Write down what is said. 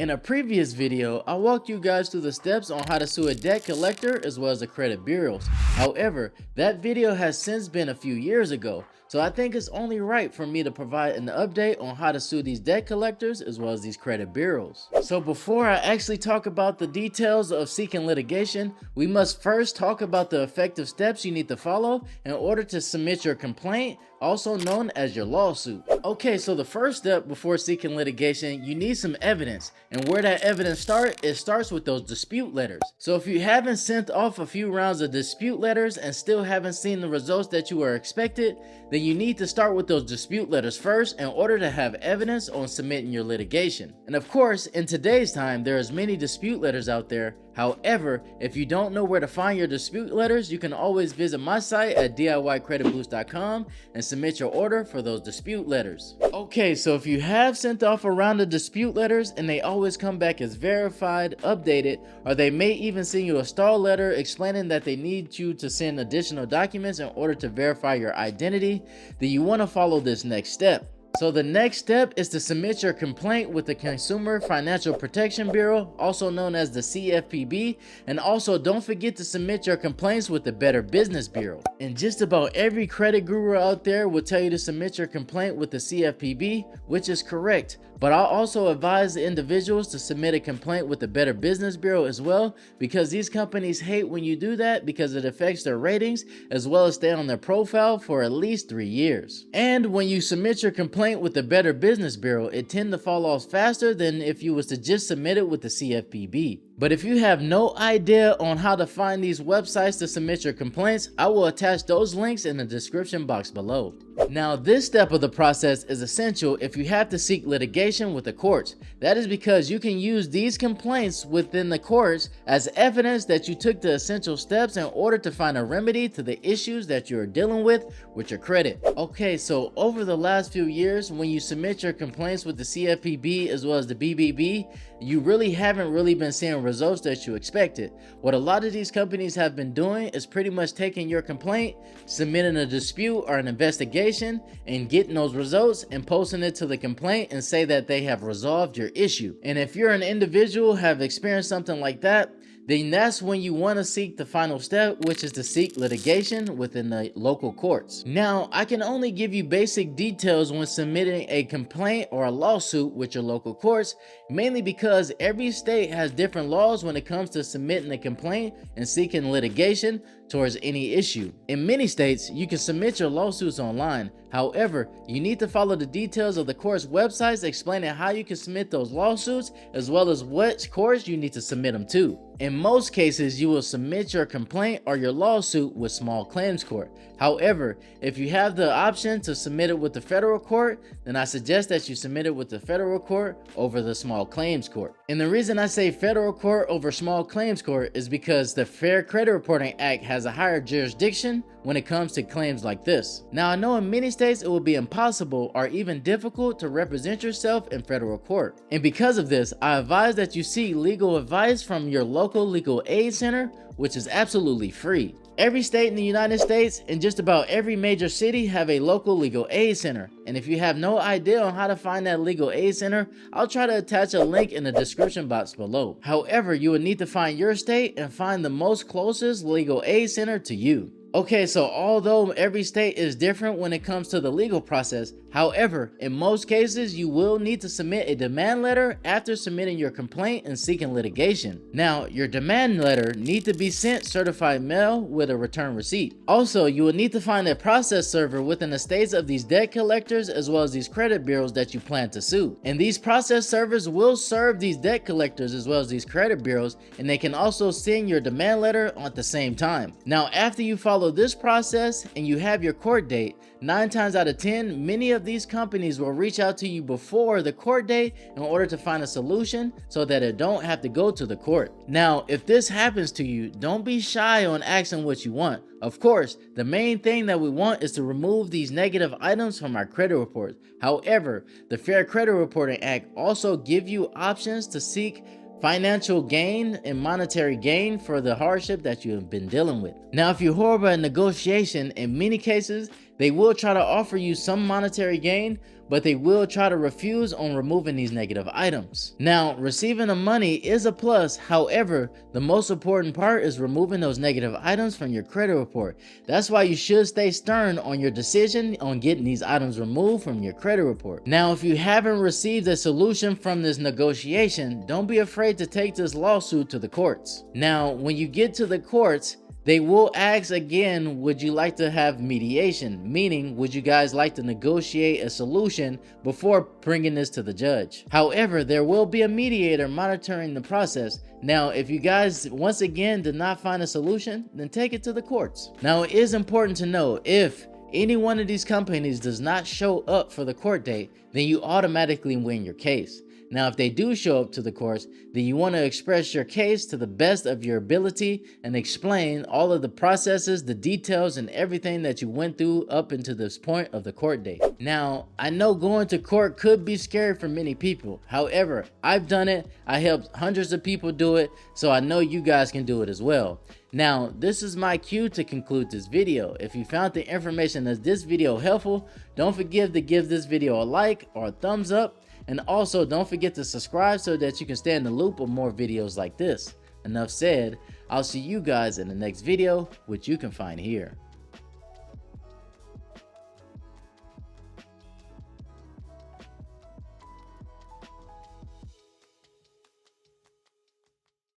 In a previous video, I walked you guys through the steps on how to sue a debt collector as well as the credit bureaus. However, that video has since been a few years ago, so I think it's only right for me to provide an update on how to sue these debt collectors as well as these credit bureaus. So before I actually talk about the details of seeking litigation, we must first talk about the effective steps you need to follow in order to submit your complaint, also known as your lawsuit. Okay, so the first step before seeking litigation, you need some evidence. And where that evidence starts with those dispute letters. So if you haven't sent off a few rounds of dispute letters and still haven't seen the results that you were expected, then you need to start with those dispute letters first in order to have evidence on submitting your litigation. And of course, in today's time, there is many dispute letters out there. However, if you don't know where to find your dispute letters, you can always visit my site at DIYcreditboost.com and submit your order for those dispute letters. Okay, so if you have sent off a round of dispute letters and they always come back as verified, updated, or they may even send you a stall letter explaining that they need you to send additional documents in order to verify your identity, then you want to follow this next step. So the next step is to submit your complaint with the Consumer Financial Protection Bureau, also known as the CFPB, and also don't forget to submit your complaints with the Better Business Bureau. And just about every credit guru out there will tell you to submit your complaint with the CFPB, which is correct. But I'll also advise the individuals to submit a complaint with the Better Business Bureau as well, because these companies hate when you do that because it affects their ratings as well as stay on their profile for at least 3 years. And when you submit your complaint with the Better Business Bureau, it tends to fall off faster than if you was to just submit it with the CFPB. But if you have no idea on how to find these websites to submit your complaints, I will attach those links in the description box below. Now, this step of the process is essential if you have to seek litigation with the courts. That is because you can use these complaints within the courts as evidence that you took the essential steps in order to find a remedy to the issues that you are dealing with your credit. Okay, so over the last few years, when you submit your complaints with the CFPB as well as the BBB, you really haven't been seeing results that you expected. What a lot of these companies have been doing is pretty much taking your complaint, submitting a dispute or an investigation, and getting those results and posting it to the complaint and say that they have resolved your issue. And if you're an individual have experienced something like that, then that's when you want to seek the final step, which is to seek litigation within the local courts. Now, I can only give you basic details when submitting a complaint or a lawsuit with your local courts, mainly because every state has different laws when it comes to submitting a complaint and seeking litigation towards any issue. In many states, you can submit your lawsuits online. However, you need to follow the details of the court's websites explaining how you can submit those lawsuits as well as which courts you need to submit them to. In most cases, you will submit your complaint or your lawsuit with small claims court. However, if you have the option to submit it with the federal court, then I suggest that you submit it with the federal court over the small claims court. And the reason I say federal court over small claims court is because the Fair Credit Reporting Act has a higher jurisdiction when it comes to claims like this. Now, I know in many states it will be impossible or even difficult to represent yourself in federal court. And because of this, I advise that you seek legal advice from your local legal aid center, which is absolutely free. Every state in the United States and just about every major city have a local legal aid center. And if you have no idea on how to find that legal aid center, I'll try to attach a link in the description box below. However, you will need to find your state and find the most closest legal aid center to you. Okay, so although every state is different when it comes to the legal process, however, in most cases, you will need to submit a demand letter after submitting your complaint and seeking litigation. Now, your demand letter needs to be sent certified mail with a return receipt. Also, you will need to find a process server within the states of these debt collectors as well as these credit bureaus that you plan to sue. And these process servers will serve these debt collectors as well as these credit bureaus, and they can also send your demand letter at the same time. Now, after you follow this process and you have your court date, 9 times out of 10, many of these companies will reach out to you before the court date in order to find a solution so that it don't have to go to the court. Now, if this happens to you, don't be shy on asking what you want. Of course, the main thing that we want is to remove these negative items from our credit reports. However, the Fair Credit Reporting Act also gives you options to seek financial gain and monetary gain for the hardship that you have been dealing with. Now, if you're horrible at negotiation, in many cases, They will try to offer you some monetary gain, but they will try to refuse on removing these negative items. Now, receiving the money is a plus. However, the most important part is removing those negative items from your credit report. That's why you should stay stern on your decision on getting these items removed from your credit report. Now, if you haven't received a solution from this negotiation, don't be afraid to take this lawsuit to the courts. Now, when you get to the courts, they will ask again, would you like to have mediation? Meaning, would you guys like to negotiate a solution before bringing this to the judge? However, there will be a mediator monitoring the process. Now, if you guys, once again, did not find a solution, then take it to the courts. Now, it is important to know, if any one of these companies does not show up for the court date, then you automatically win your case. Now, if they do show up to the courts, then you want to express your case to the best of your ability and explain all of the processes, the details, and everything that you went through up into this point of the court date. Now, I know going to court could be scary for many people. However, I've done it. I helped hundreds of people do it, so I know you guys can do it as well. Now, this is my cue to conclude this video. If you found the information of this video helpful, don't forget to give this video a like or a thumbs up. And also, don't forget to subscribe so that you can stay in the loop of more videos like this. Enough said, I'll see you guys in the next video, which you can find here.